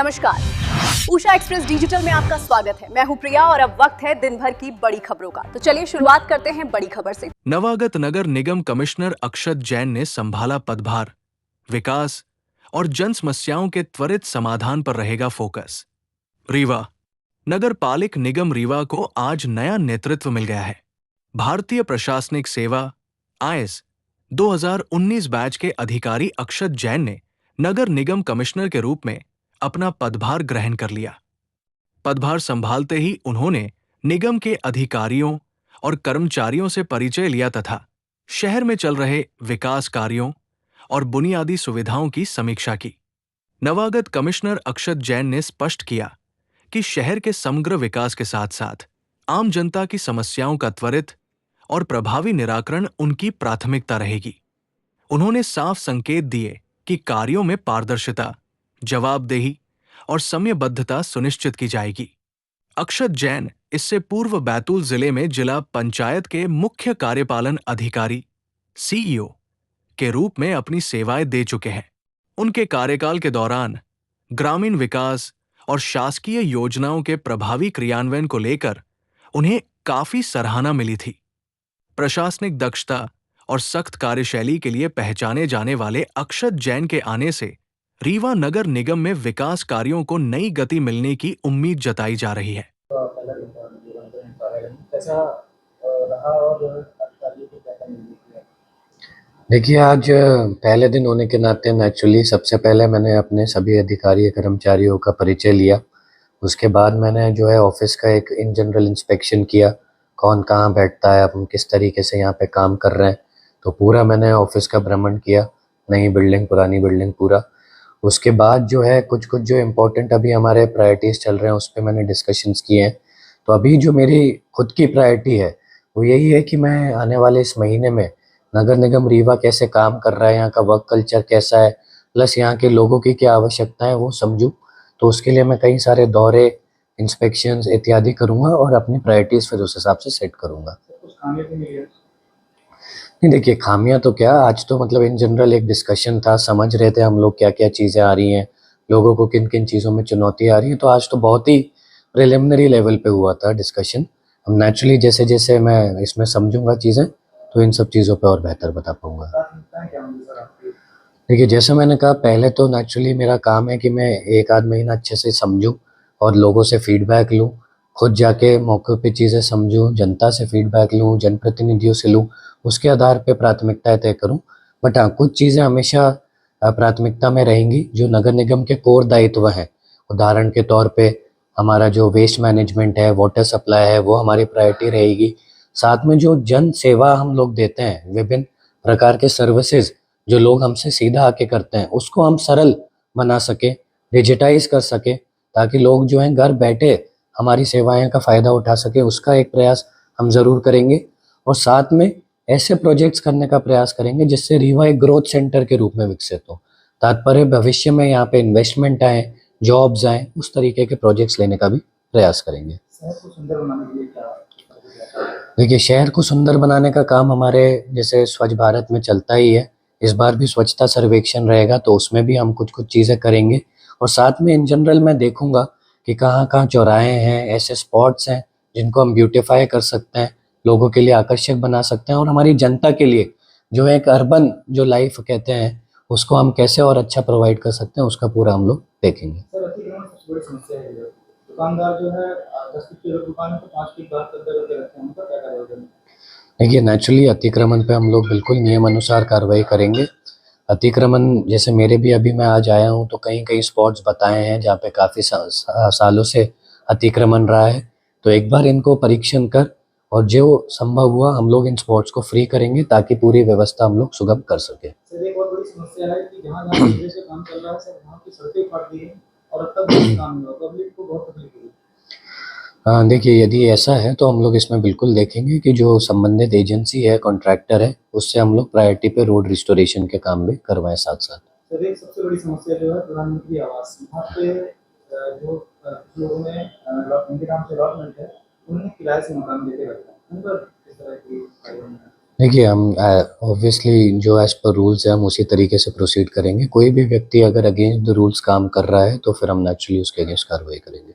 नमस्कार, Usha express digital में आपका स्वागत है। मैं हूं प्रिया और अब वक्त है दिन भर की बड़ी खबरों का। तो चलिए शुरुआत करते हैं बड़ी खबर से। नवागत नगर निगम कमिश्नर अक्षत जैन ने संभाला पदभार। विकास और जन समस्याओं के त्वरित समाधान पर रहेगा फोकस। रीवा नगर पालिक निगम रीवा को आज नया नेतृत्व मिल गया है। भारतीय प्रशासनिक सेवा आईएएस 2019 बैच के अधिकारी अक्षत जैन ने नगर निगम कमिश्नर के रूप में अपना पदभार ग्रहण कर लिया। पदभार संभालते ही उन्होंने निगम के अधिकारियों और कर्मचारियों से परिचय लिया तथा शहर में चल रहे विकास कार्यों और बुनियादी सुविधाओं की समीक्षा की। नवागत कमिश्नर अक्षत जैन ने स्पष्ट किया कि शहर के समग्र विकास के साथ साथ आम जनता की समस्याओं का त्वरित और प्रभावी निराकरण उनकी प्राथमिकता रहेगी। उन्होंने साफ संकेत दिए कि कार्यों में पारदर्शिता, जवाबदेही और समयबद्धता सुनिश्चित की जाएगी। अक्षत जैन इससे पूर्व बैतूल जिले में जिला पंचायत के मुख्य कार्यपालन अधिकारी सीईओ के रूप में अपनी सेवाएं दे चुके हैं। उनके कार्यकाल के दौरान ग्रामीण विकास और शासकीय योजनाओं के प्रभावी क्रियान्वयन को लेकर उन्हें काफी सराहना मिली थी। प्रशासनिक दक्षता और सख्त कार्यशैली के लिए पहचाने जाने वाले अक्षत जैन के आने से रीवा नगर निगम में विकास कार्यों को नई गति मिलने की उम्मीद जताई जा रही है। देखिए, आज पहले दिन होने के नाते नेचुरली सबसे पहले मैंने अपने सभी अधिकारी कर्मचारियों का परिचय लिया। उसके बाद मैंने जो है ऑफिस का एक इन जनरल इंस्पेक्शन किया, कौन कहाँ बैठता है, अपन किस तरीके से यहाँ पे काम कर रहे हैं। तो पूरा मैंने ऑफिस का भ्रमण किया, नई बिल्डिंग पुरानी बिल्डिंग पूरा। उसके बाद जो है कुछ जो इम्पोर्टेंट अभी हमारे प्रायोरिटीज़ चल रहे हैं उस पर मैंने डिस्कशंस किए हैं। तो अभी जो मेरी खुद की प्रायोरिटी है वो यही है कि मैं आने वाले इस महीने में नगर निगम रीवा कैसे काम कर रहा है, यहाँ का वर्क कल्चर कैसा है, प्लस यहाँ के लोगों की क्या आवश्यकताएं वो समझूं। तो उसके लिए मैं कई सारे दौरे, इंस्पेक्शंस इत्यादि करूँगा और अपनी प्रायोरिटीज़ फिर उस हिसाब से सेट करूँगा। नहीं, देखिए खामियां तो क्या, आज तो मतलब इन जनरल एक डिस्कशन था, समझ रहे थे हम लोग क्या क्या चीज़ें आ रही हैं, लोगों को किन किन चीज़ों में चुनौती आ रही है। तो आज तो बहुत ही प्रिलिमिनरी लेवल पे हुआ था डिस्कशन। हम नेचुरली जैसे जैसे मैं इसमें समझूंगा चीज़ें तो इन सब चीज़ों पे और बेहतर बता पाऊंगा। देखिए, जैसे मैंने कहा पहले तो नेचुरली मेरा काम है कि मैं एक आध महीना अच्छे से समझूं और लोगों से फीडबैक लूं, खुद जाके मौके पे चीज़ें समझूं, जनता से फीडबैक लूं, जनप्रतिनिधियों से लूं, उसके आधार पे प्राथमिकताएं तय करूं। बट हाँ, कुछ चीज़ें हमेशा प्राथमिकता में रहेंगी जो नगर निगम के कोर दायित्व हैं। उदाहरण के तौर पे हमारा जो वेस्ट मैनेजमेंट है, वाटर सप्लाई है, वो हमारी प्रायोरिटी रहेगी। साथ में जो जन सेवा हम लोग देते हैं, विभिन्न प्रकार के सर्विसेज जो लोग हमसे सीधा आके करते हैं, उसको हम सरल बना सके, डिजिटाइज कर सके, ताकि लोग जो हैं घर बैठे हमारी सेवाएं का फ़ायदा उठा सके। उसका एक प्रयास हम ज़रूर करेंगे और साथ में ऐसे प्रोजेक्ट्स करने का प्रयास करेंगे जिससे रीवा एक ग्रोथ सेंटर के रूप में विकसित हो। तात्पर्य भविष्य में यहाँ पे इन्वेस्टमेंट आए, जॉब्स आए, उस तरीके के प्रोजेक्ट्स लेने का भी प्रयास करेंगे। देखिए, शहर को सुंदर बनाने का काम हमारे जैसे स्वच्छ भारत में चलता ही है। इस बार भी स्वच्छता सर्वेक्षण रहेगा तो उसमें भी हम कुछ चीज़ें करेंगे और साथ में इन जनरल मैं देखूंगा कि कहाँ कहाँ चौराहे हैं, ऐसे स्पॉट्स हैं जिनको हम ब्यूटीफाई कर सकते हैं, लोगों के लिए आकर्षक बना सकते हैं और हमारी जनता के लिए जो एक अर्बन जो लाइफ कहते हैं उसको हम कैसे और अच्छा प्रोवाइड कर सकते हैं, उसका पूरा हम लोग देखेंगे। दुकानदार जो है 10 फीट की दुकान है तो 5 फीट बाहर करते रहते हैं, उनका क्या कार्रवाई? देखिए, नेचुरली अतिक्रमण पे हम लोग बिल्कुल नियम अनुसार कार्रवाई करेंगे। अतिक्रमण जैसे मेरे भी अभी मैं आज आया हूँ तो कई कई स्पॉट्स बताए हैं जहाँ पे काफ़ी सालों से अतिक्रमण रहा है। तो एक बार इनको परीक्षण कर और जो संभव हुआ हम लोग इन स्पॉट्स को फ्री करेंगे ताकि पूरी व्यवस्था हम लोग सुगम कर सके। सर, एक बहुत बड़ी समस्या है कि जहाँ जहाँ सीवरेज का काम चल रहा है सर, वहाँ की सड़कें फट गई हैं और अब तक भी काम नहीं हुआ, पब्लिक को बहुत तकलीफ हुई। देखिए, यदि ऐसा है तो हम लोग इसमें बिल्कुल देखेंगे कि जो संबंधित एजेंसी है, कॉन्ट्रैक्टर है, उससे हम लोग प्रायोरिटी पे रोड रिस्टोरेशन के काम भी करवाएं साथ साथ। सर, एक सबसे बड़ी समस्या जो है प्रधानमंत्री आवास, वहाँ पे जो लोगों ने उनके नाम से अलॉटमेंट है, उन्हें किराए से मकान देके रखा है, उन पर किस तरह की कार्रवाई है? देखिए, हम ऑब्वियसली जो एज़ पर रूल्स है हम उसी तरीके से प्रोसीड करेंगे। कोई भी व्यक्ति अगर अगेंस्ट द रूल्स काम कर रहा है तो फिर हम नेचुरली उसके अगेंस्ट कार्रवाई करेंगे।